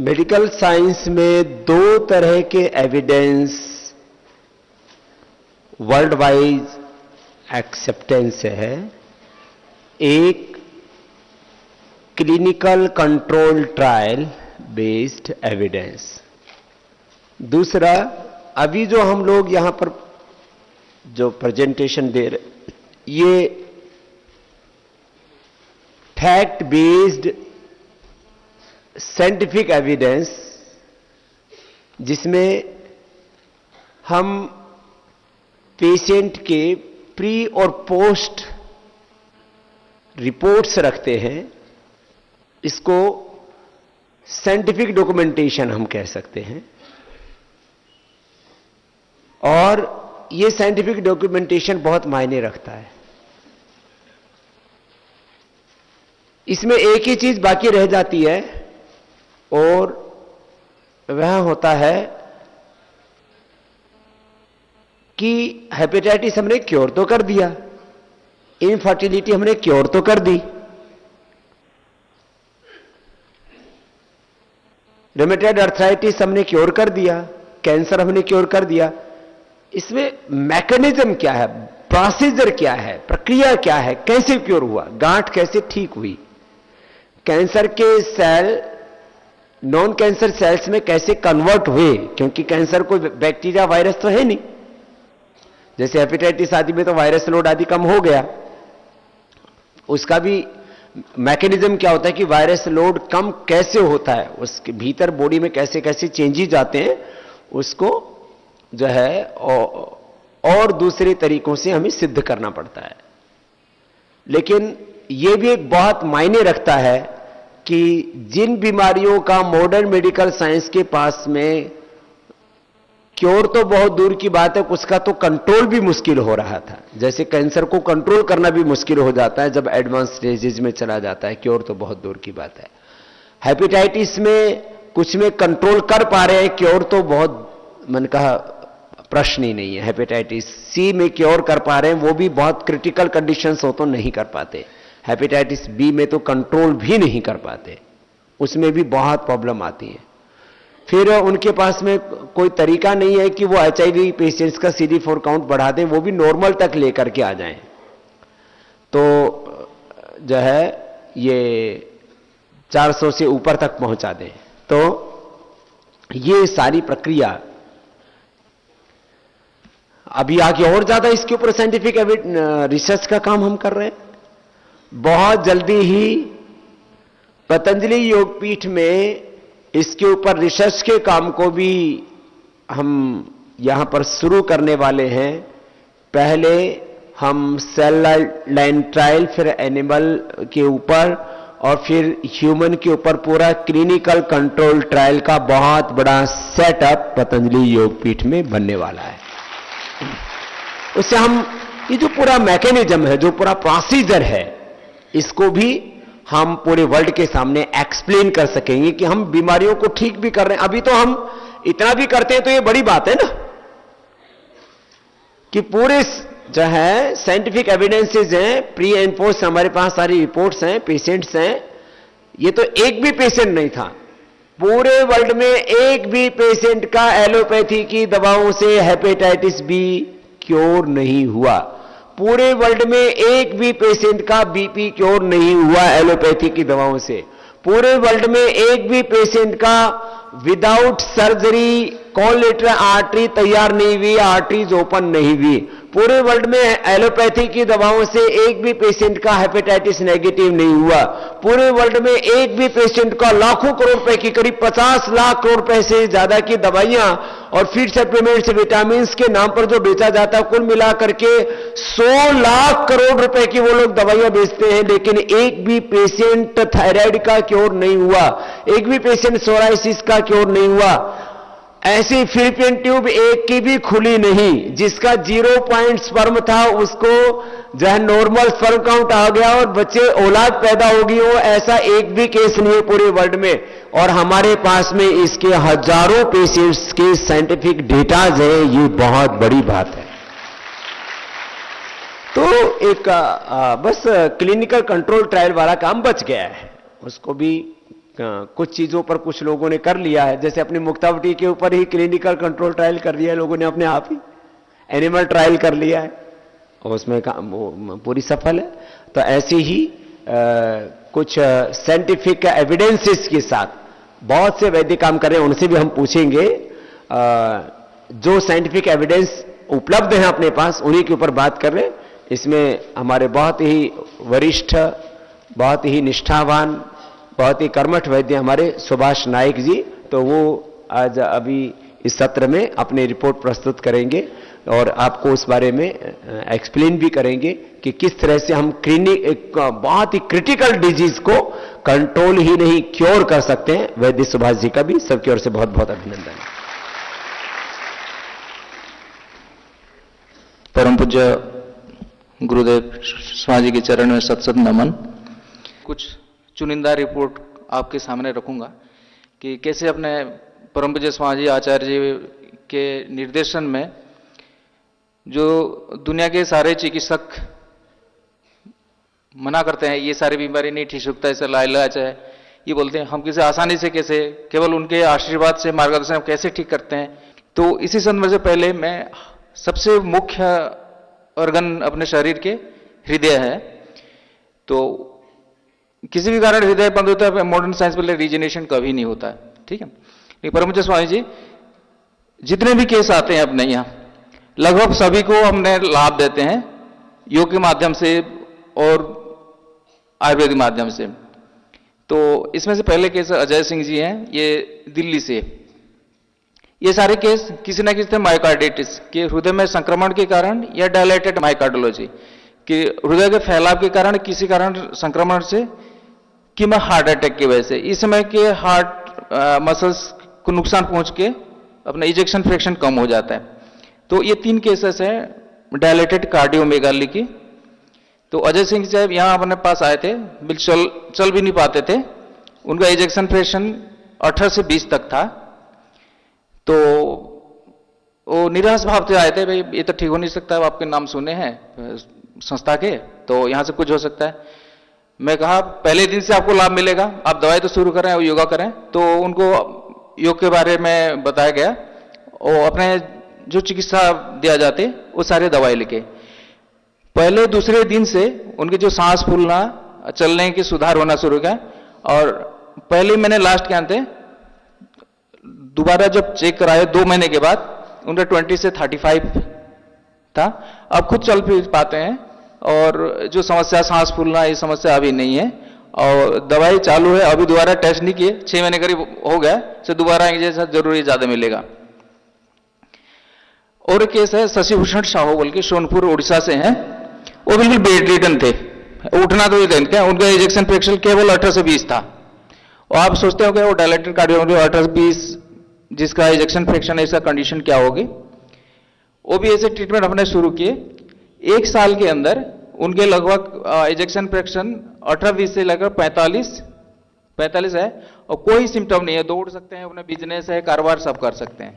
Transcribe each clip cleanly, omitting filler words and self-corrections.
Medical science में दो तरह के एविडेंस वर्ल्ड वाइड एक्सेप्टेंस है। एक clinical control trial based evidence, दूसरा अभी जो हम लोग यहां पर जो प्रेजेंटेशन दे रहे ये फैक्ट बेस्ड साइंटिफिक एविडेंस, जिसमें हम पेशेंट के प्री और पोस्ट रिपोर्ट्स रखते हैं। इसको साइंटिफिक डॉक्यूमेंटेशन हम कह सकते हैं। और यह साइंटिफिक डॉक्यूमेंटेशन बहुत मायने रखता है। इसमें एक ही चीज बाकी रह जाती है और वह होता है कि हेपेटाइटिस हमने क्योर तो कर दिया, इनफर्टिलिटी हमने क्योर तो कर दी, रूमेटॉइड अर्थराइटिस हमने क्योर कर दिया, कैंसर हमने क्योर कर दिया। इसमें मैकेनिज्म क्या है, प्रोसीजर क्या है, प्रक्रिया क्या है, कैसे क्योर हुआ, गांठ कैसे ठीक हुई, कैंसर के सेल नॉन कैंसर सेल्स में कैसे कन्वर्ट हुए, क्योंकि कैंसर कोई बैक्टीरिया वायरस तो है नहीं। जैसे हेपेटाइटिस आदि में तो वायरस लोड आदि कम हो गया, उसका भी मैकेनिज्म क्या होता है कि वायरस लोड कम कैसे होता है, उसके भीतर बॉडी में कैसे कैसे चेंजेस आते हैं, उसको जो है और दूसरे तरीकों से हमें सिद्ध करना पड़ता है। लेकिन यह भी एक बहुत मायने रखता है कि जिन बीमारियों का मॉडर्न मेडिकल साइंस के पास में क्योर तो बहुत दूर की बात है, उसका तो कंट्रोल भी मुश्किल हो रहा था। जैसे कैंसर को कंट्रोल करना भी मुश्किल हो जाता है जब एडवांस स्टेजेस में चला जाता है, क्योर तो बहुत दूर की बात है। हेपेटाइटिस में कुछ में कंट्रोल कर पा रहे हैं, क्योर तो बहुत मन का प्रश्न ही नहीं है। हेपेटाइटिस सी में क्योर कर पा रहे हैं, वो भी बहुत क्रिटिकल कंडीशंस हो तो नहीं कर पाते। हेपेटाइटिस बी में तो कंट्रोल भी नहीं कर पाते, उसमें भी बहुत प्रॉब्लम आती है। फिर उनके पास में कोई तरीका नहीं है कि वो HIV पेशेंट्स का CD4 काउंट बढ़ा दें, वो भी नॉर्मल तक लेकर के आ जाएं। तो जो है ये 400 से ऊपर तक पहुंचा दें। तो ये सारी प्रक्रिया अभी आगे और ज्यादा इसके ऊपर साइंटिफिक रिसर्च का काम हम कर रहे हैं। बहुत जल्दी ही पतंजलि योगपीठ में इसके ऊपर रिसर्च के काम को भी हम यहां पर शुरू करने वाले हैं। पहले हम सेल लाइन ट्रायल, फिर एनिमल के ऊपर और फिर ह्यूमन के ऊपर पूरा क्लिनिकल कंट्रोल ट्रायल का बहुत बड़ा सेटअप पतंजलि योगपीठ में बनने वाला है। उससे हम ये जो पूरा मैकेनिज्म है, जो पूरा प्रोसीजर है, इसको भी हम पूरे वर्ल्ड के सामने एक्सप्लेन कर सकेंगे कि हम बीमारियों को ठीक भी कर रहे हैं। अभी तो हम इतना भी करते हैं तो ये बड़ी बात है ना, कि पूरे जो है साइंटिफिक एविडेंसेस हैं, प्री एंड पोस्ट हमारे पास सारी रिपोर्ट्स हैं, पेशेंट्स हैं। ये तो एक भी पेशेंट नहीं था पूरे वर्ल्ड में, एक भी पेशेंट का एलोपैथी की दवाओं से हेपेटाइटिस बी क्योर नहीं हुआ। पूरे वर्ल्ड में एक भी पेशेंट का BP क्योर नहीं हुआ एलोपैथी की दवाओं से। पूरे वर्ल्ड में एक भी पेशेंट का विदाउट सर्जरी कोलेटरल आर्टरी तैयार नहीं हुई, आर्टरीज ओपन नहीं हुई। पूरे वर्ल्ड में एलोपैथी की दवाओं से एक भी पेशेंट का हेपेटाइटिस नेगेटिव नहीं हुआ। पूरे वर्ल्ड में एक भी पेशेंट का लाखों करोड़ रुपए की, करीब 50 लाख करोड़ रुपए से ज्यादा की दवाइयां और फीड सप्लीमेंट्स, विटामिन के नाम पर जो बेचा जाता है, कुल मिलाकर के 100 लाख करोड़ रुपए की वो लोग दवाइयां बेचते हैं। लेकिन एक भी पेशेंट थायराइड का क्योर नहीं हुआ, एक भी पेशेंट सोराइसिस का क्योर नहीं हुआ। ऐसी फिलिपियन ट्यूब एक की भी खुली नहीं, जिसका 0 पॉइंट स्पर्म था उसको जो है नॉर्मल स्पर्म काउंट आ गया और बच्चे औलाद पैदा होगी हो, ऐसा एक भी केस नहीं है पूरे वर्ल्ड में। और हमारे पास में इसके हजारों पेशेंट्स के साइंटिफिक डेटाज है, ये बहुत बड़ी बात है। तो एक बस क्लिनिकल कंट्रोल ट्रायल वाला काम बच गया है, उसको भी कुछ चीजों पर कुछ लोगों ने कर लिया है, जैसे अपनी मुक्तावटी के ऊपर ही क्लिनिकल कंट्रोल ट्रायल कर लिया है लोगों ने अपने आप ही, एनिमल ट्रायल कर लिया है और उसमें पूरी सफल है। तो ऐसे ही कुछ साइंटिफिक एविडेंसेस के साथ बहुत से वैद्य काम कर रहे हैं, उनसे भी हम पूछेंगे। जो साइंटिफिक एविडेंस उपलब्ध है अपने पास, उन्हीं के ऊपर बात कर रहे हैं। इसमें हमारे बहुत ही वरिष्ठ, बहुत ही निष्ठावान, बहुत ही कर्मठ वैद्य हमारे सुभाष नायक जी, तो वो आज अभी इस सत्र में अपनी रिपोर्ट प्रस्तुत करेंगे और आपको उस बारे में एक्सप्लेन भी करेंगे कि किस तरह से हम एक बहुत ही क्रिटिकल डिजीज को कंट्रोल ही नहीं क्योर कर सकते हैं। वैद्य सुभाष जी का भी सबकी ओर से बहुत बहुत अभिनंदन। परम पूज्य गुरुदेव स्वामी जी के चरण में सत सत नमन। कुछ चुनिंदा रिपोर्ट आपके सामने रखूंगा कि कैसे अपने परम पूज्य स्वामी जी आचार्य जी के निर्देशन में जो दुनिया के सारे चिकित्सक मना करते हैं ये सारी बीमारी नहीं ठीक सकता, ऐसा लाइलाज है, ये बोलते हैं हम किसी आसानी से कैसे केवल उनके आशीर्वाद से मार्गदर्शन कैसे ठीक करते हैं। तो इसी संदर्भ से पहले मैं सबसे मुख्य ऑर्गन अपने शरीर के हृदय है, तो किसी भी कारण हृदय बंद होता है, मॉडर्न साइंस बोले रीजनरेशन कभी नहीं होता है, ठीक है। लेकिन परम पूज्य स्वामी जी जितने भी केस आते हैं अपने यहाँ लगभग सभी को हमने लाभ देते हैं योग के माध्यम से और आयुर्वेदिक माध्यम से। तो इसमें से पहले केस अजय सिंह जी हैं, ये दिल्ली से। ये सारे केस किसी न किसी मायोकार्डिटिस के हृदय में संक्रमण के कारण या डायलेटेड मायोकार्डियोलॉजी कि हृदय के फैलाव के कारण किसी कारण संक्रमण से कि मैं हार्ट अटैक की वजह से इस समय के हार्ट मसल्स को नुकसान पहुंच के अपना इजेक्शन फ्रैक्शन कम हो जाता है। तो ये 3 केसेस हैं डायलेटेड कार्डियोमेगाली की। तो अजय सिंह साहब यहाँ अपने पास आए थे, बिल्कुल चल भी नहीं पाते थे, उनका इजेक्शन फ्रैक्शन 18 से 20 तक था। तो वो निराश भाव से आए थे, भाई ये तो ठीक हो नहीं सकता, आपके नाम सुने हैं संस्था के, तो यहाँ से कुछ हो सकता है। मैं कहा पहले दिन से आपको लाभ मिलेगा, आप दवाई तो शुरू करें और योगा करें। तो उनको योग के बारे में बताया गया और अपने जो चिकित्सा दिया जाते वो सारे दवाई लिखे। पहले दूसरे दिन से उनके जो सांस फूलना चलने की सुधार होना शुरू किया और पहले मैंने लास्ट क्या थे दोबारा जब चेक कराया 2 महीने के बाद उनका 20 से 35 था। अब खुद चल फिर पाते हैं और जो समस्या सांस फूलना ये समस्या अभी नहीं है और दवाई चालू है। अभी दोबारा टेस्ट नहीं किए, 6 महीने करीब हो गया, से दोबारा जैसा जरूरी ज्यादा मिलेगा। और एक केस है शशिभूषण साहू बोल के सोनपुर उड़ीसा से हैं, वो बिल्कुल बेड रिटर्न थे, उठना तो ही क्या, उनका इजेक्शन फ्रैक्शन केवल 18 से 20 था। और आप सोचते हो कि वो डायलेटेड कार्डियोमेगाली 18 से 20 जिसका इजेक्शन फ्रैक्शन ऐसा कंडीशन क्या होगी। वो भी ऐसे ट्रीटमेंट हमने शुरू किए, 1 साल के अंदर उनके लगभग इजेक्शन फ्रैक्शन 18-20 से लेकर 45 है और कोई सिम्टम नहीं है, दौड़ सकते हैं, अपना बिजनेस है, कारोबार सब कर सकते हैं।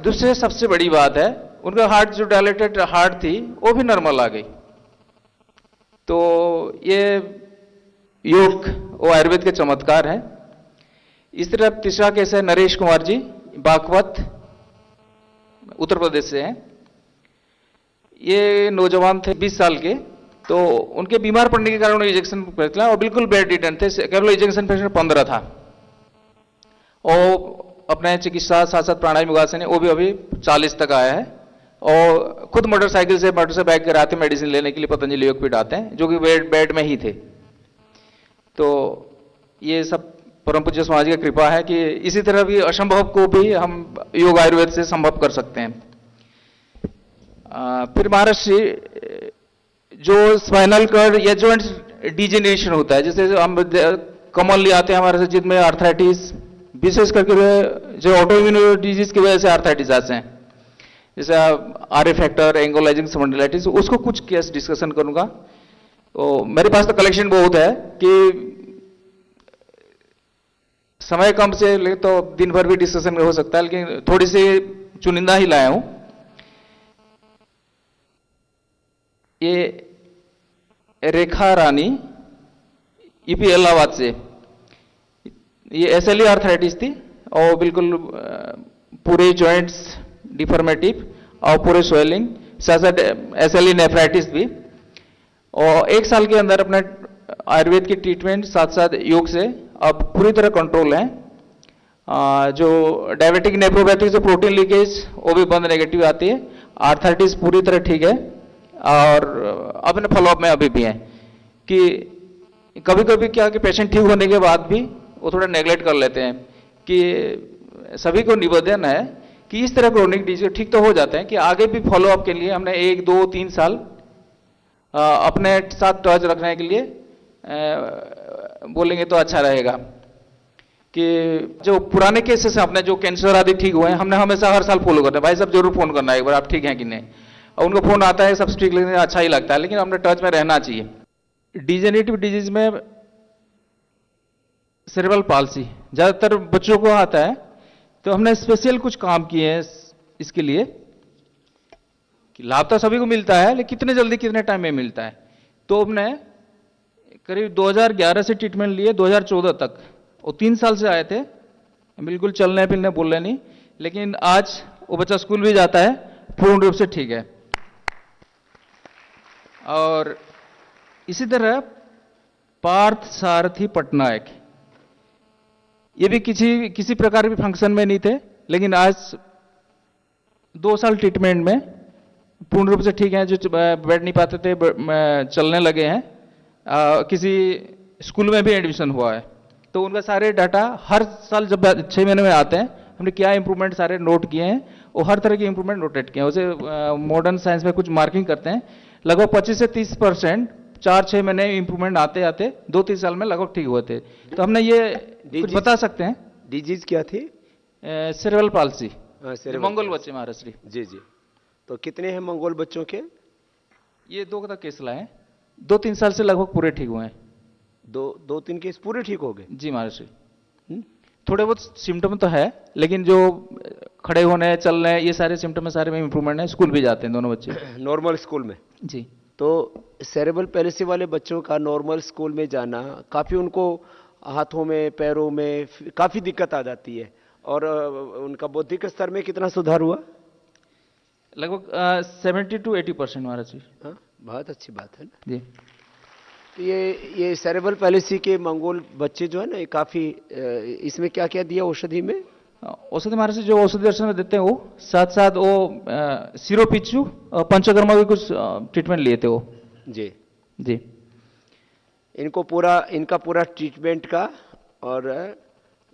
दूसरे सबसे बड़ी बात है उनका हार्ट जो डायलेटेड हार्ट थी वो भी नॉर्मल आ गई। तो ये योग वो आयुर्वेद के चमत्कार है। इस तरह तीसरा केस है नरेश कुमार जी बागपत उत्तर प्रदेश से हैं। ये नौजवान थे 20 साल के, तो उनके बीमार पड़ने के कारण इंजेक्शन फ्रैक्शन और बिल्कुल बेड रिटर्न थे, केवल इंजेक्शन फ्रैक्शन 15 था और अपने चिकित्सा साथ साथ प्राणायाम योगासन है वो भी अभी 40 तक आया है और खुद मोटरसाइकिल से बैग कर आते मेडिसिन लेने के लिए पतंजलि योगपीठ आते हैं जो कि बेड में ही थे। तो ये सब परम पूज्य स्वामी जी की कृपा है कि इसी तरह भी असंभव को भी हम योग आयुर्वेद से संभव कर सकते हैं। फिर महाराज जो स्पाइनल कॉर्ड या जॉइंट डिजेनरेशन होता है, जैसे हम कॉमनली आते हैं हमारे से जिसमें आर्थराइटिस, विशेष करके जो ऑटोइम्यून डिजीज की वजह से आर्थराइटिस आते हैं, जैसे आर फैक्टर, एंगोलाइजिंग स्पॉन्डिलाइटिस, उसको कुछ केस डिस्कशन करूंगा। तो मेरे पास तो कलेक्शन बहुत है कि समय कम से ले तो दिन भर भी डिस्कशन हो सकता है, लेकिन थोड़ी सी चुनिंदा ही लाया हूं। ये रेखा रानी, ईपी इलाहाबाद से। ये एसएलई आर्थराइटिस थी और बिल्कुल पूरे जॉइंट्स डिफॉर्मेटिव और पूरे स्वेलिंग, साथ साथ एसएलई नेफ्राइटिस भी। और 1 साल के अंदर अपने आयुर्वेद की ट्रीटमेंट साथ साथ योग से अब पूरी तरह कंट्रोल है। जो डायबिटिक नेफ्रोपैथी से प्रोटीन लीकेज वो भी बंद, नेगेटिव आती है। आर्थराइटिस पूरी तरह ठीक है और अपने फॉलोअप में अभी भी है कि कभी कभी क्या कि पेशेंट ठीक होने के बाद भी वो थोड़ा नेग्लेक्ट कर लेते हैं कि सभी को निवेदन है कि इस तरह क्रोनिक डिजीज ठीक तो हो जाते हैं कि आगे भी फॉलोअप के लिए हमने 1, 2, 3 साल अपने साथ टच रखने के लिए बोलेंगे तो अच्छा रहेगा। कि जो पुराने केसेस हैं अपने जो कैंसर आदि ठीक हुए हैं, हमने हमेशा हर साल फॉलो करना है, भाई साहब जरूर फोन करना है एक बार, आप ठीक हैं कि नहीं। और उनको फोन आता है, सब ठीक लगने अच्छा ही लगता है, लेकिन हमने टच में रहना चाहिए। डिजेनरेटिव डिजीज में सेरेब्रल पाल्सी ज्यादातर बच्चों को आता है, तो हमने स्पेशल कुछ काम किए हैं इसके लिए कि लाभ तो सभी को मिलता है, लेकिन कितने जल्दी कितने टाइम में मिलता है। तो हमने करीब 2011 से ट्रीटमेंट लिए 2014 तक, वो 3 साल से आए थे, बिल्कुल चलने फिरने बोलने नहीं, लेकिन आज वो बच्चा स्कूल भी जाता है, पूर्ण रूप से ठीक है। और इसी तरह पार्थ सारथी पटनायक, ये भी किसी प्रकार के फंक्शन में नहीं थे, लेकिन आज 2 साल ट्रीटमेंट में पूर्ण रूप से ठीक है। जो बैठ नहीं पाते थे चलने लगे हैं, किसी स्कूल में भी एडमिशन हुआ है, तो उनका सारे डाटा हर साल जब 6 महीने में आते हैं, हमने क्या इंप्रूवमेंट सारे नोट किए हैं, और हर तरह के इंप्रूवमेंट नोटेट किए हैं। उसे मॉडर्न साइंस में कुछ मार्किंग करते हैं, लगभग 25 से 30% 4-6 महीने इंप्रूवमेंट आते आते 2-3 साल में लगभग ठीक हुए थे। तो हमने ये कुछ बता सकते हैं। डिजीज क्या थी? सेरेब्रल पाल्सी, मंगोल बच्चे महाराष्ट्री। जी जी। तो कितने हैं मंगोल बच्चों के? ये 2 का केस लाए हैं, 2-3 साल से लगभग पूरे ठीक हुए हैं। 2-3 केस पूरे ठीक हो गए? जी महाराष्ट्री। थोड़े बहुत सिम्टम तो है, लेकिन जो खड़े होने, चलने, ये सारे सिम्टम सारे में इंप्रूवमेंट है। स्कूल भी जाते हैं दोनों बच्चे, नॉर्मल स्कूल में। जी। तो सेरेब्रल पैलिसी वाले बच्चों का नॉर्मल स्कूल में जाना, काफ़ी उनको हाथों में, पैरों में काफ़ी दिक्कत आ जाती है, और उनका बौद्धिक स्तर में कितना सुधार हुआ? लगभग 70 to 80% महाराज जी। हाँ, बहुत अच्छी बात है ना जी। तो ये सेरेब्रल पैलिसी के मंगोल बच्चे जो है ना, ये काफ़ी, इसमें क्या क्या दिया औषधि में? औषधि महाराज जी जो औषधि दर्शन में देते हैं वो साथ साथ वो सिरोपिच्चू पंचकर्मा भी कुछ ट्रीटमेंट लिए थे वो। जी जी। इनका पूरा ट्रीटमेंट का, और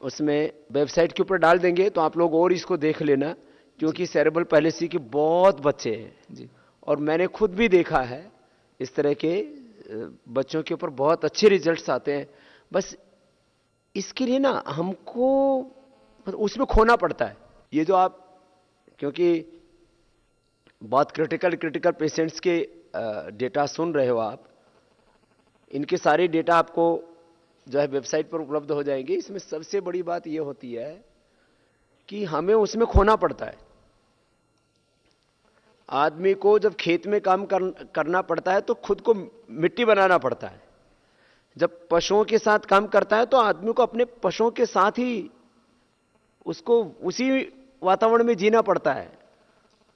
उसमें वेबसाइट के ऊपर डाल देंगे, तो आप लोग और इसको देख लेना, क्योंकि सेरेब्रल पैलिसी के बहुत बच्चे हैं जी। और मैंने खुद भी देखा है इस तरह के बच्चों के ऊपर बहुत अच्छे रिजल्ट्स आते हैं। बस इसके लिए ना हमको उसमें खोना पड़ता है। ये जो आप, क्योंकि बहुत क्रिटिकल पेशेंट्स के डेटा सुन रहे हो आप, इनके सारे डेटा आपको जो है वेबसाइट पर उपलब्ध हो जाएंगे। इसमें सबसे बड़ी बात ये होती है कि हमें उसमें खोना पड़ता है। आदमी को जब खेत में काम करना पड़ता है तो खुद को मिट्टी बनाना पड़ता है। जब पशुओं के साथ काम करता है तो आदमी को अपने पशुओं के साथ ही उसको उसी वातावरण में जीना पड़ता है।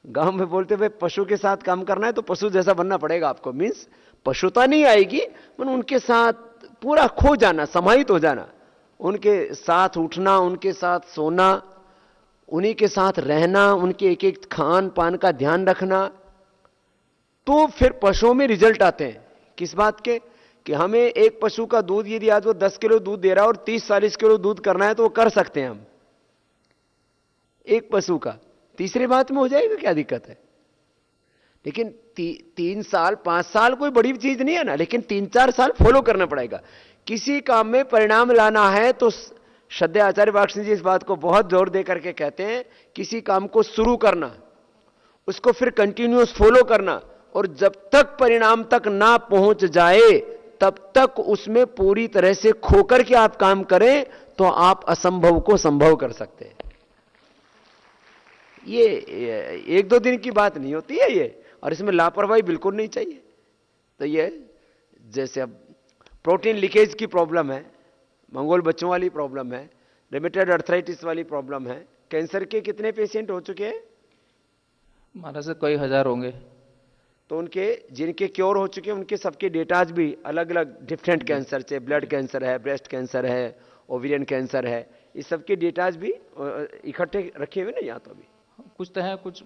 गांव में बोलते हुए पशु के साथ काम करना है तो पशु जैसा बनना पड़ेगा आपको। मीन्स पशुता नहीं आएगी, पर उनके साथ पूरा खो जाना, समाहित हो जाना, उनके साथ उठना, उनके साथ सोना, उन्हीं के साथ रहना, उनके एक एक खान पान का ध्यान रखना। तो फिर पशुओं में रिजल्ट आते हैं। किस बात के? कि हमें एक पशु का दूध यदि आज वो 10 किलो दूध दे रहा है और 30-40 किलो दूध करना है तो वो कर सकते हैं हम, एक पशु का। तीसरे बात में हो जाएगा, क्या दिक्कत है? लेकिन 3 साल 5 साल कोई बड़ी चीज नहीं है ना, लेकिन 3-4 साल फॉलो करना पड़ेगा। किसी काम में परिणाम लाना है तो श्रद्धेय आचार्य वात्सल्य जी इस बात को बहुत जोर दे करके कहते हैं, किसी काम को शुरू करना, उसको फिर कंटिन्यूअस फॉलो करना, और जब तक परिणाम तक ना पहुंच जाए तब तक उसमें पूरी तरह से खोकर के आप काम करें तो आप असंभव को संभव कर सकते हैं। ये 1-2 दिन की बात नहीं होती है ये, और इसमें लापरवाही बिल्कुल नहीं चाहिए। तो ये जैसे अब प्रोटीन लीकेज की प्रॉब्लम है, मंगोल बच्चों वाली प्रॉब्लम है, रिमेटॉइड अर्थराइटिस वाली प्रॉब्लम है। कैंसर के कितने पेशेंट हो चुके हैं? हमारे से कई हजार होंगे। तो उनके जिनके क्योर हो चुके हैं उनके सबके डेटाज भी अलग अलग डिफरेंट कैंसर से, ब्लड कैंसर है, ब्रेस्ट कैंसर है, ओवेरियन कैंसर है, इस सबके डेटाज भी इकट्ठे रखे हुए ना यहाँ तो अभी? कुछ तो है, कुछ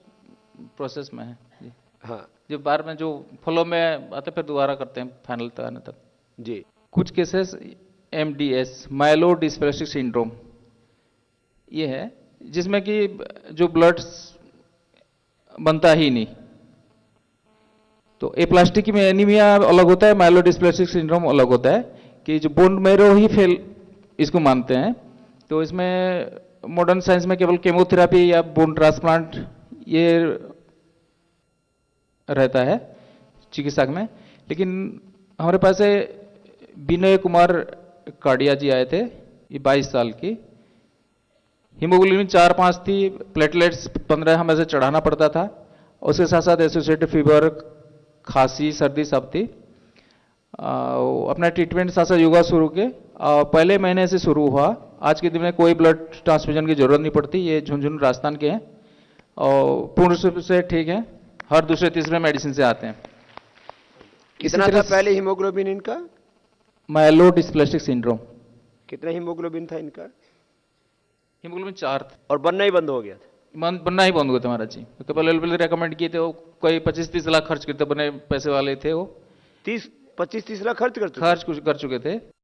प्रोसेस में है जी। हाँ जो बार में जो फॉलो में आते फिर दोबारा करते हैं फाइनल तक आने तक। जी। कुछ केसेस MDS माइलोडिस्प्लास्टिक सिंड्रोम ये है, जिसमें कि जो ब्लड बनता ही नहीं। तो एप्लास्टिक में एनीमिया अलग होता है, माइलोडिस्प्लास्टिक सिंड्रोम अलग होता है, कि जो बोन मैरो ही फेल इसको मानते हैं। तो इसमें मॉडर्न साइंस में केवल केमोथेरापी या बोन ट्रांसप्लांट ये रहता है चिकित्सा में। लेकिन हमारे पास है विनय कुमार काडिया जी आए थे, ये 22 साल की, हीमोग्लोबिन 4-5 थी, प्लेटलेट्स 15 हमें से चढ़ाना पड़ता था, उसके साथ साथ एसोसिएटेड फीवर, खांसी, सर्दी सब थी। अपना ट्रीटमेंट साथ साथ योगा शुरू के पहले महीने से शुरू हुआ। आज के दिन में कोई ब्लड ट्रांसफ्यूजन की जरूरत नहीं पड़ती। ये झुंझुनू राजस्थान के हैं और पूर्ण रूप से ठीक है, हर दूसरे तीसरे मेडिसिन से आते हैं। कितना था पहले हीमोग्लोबिन इनका? Myelodysplastic syndrome. कितना हीमोग्लोबिन था इनका? हीमोग्लोबिन 4 था। और बनना ही बंद हो गया था? बनना ही बंद हुआ था महाराज जी। तो पहले रेकमेंड किए थे, वो कोई 25-30 लाख खर्च करते, बने पैसे वाले थे वो, 25-30 लाख खर्च कर चुके थे।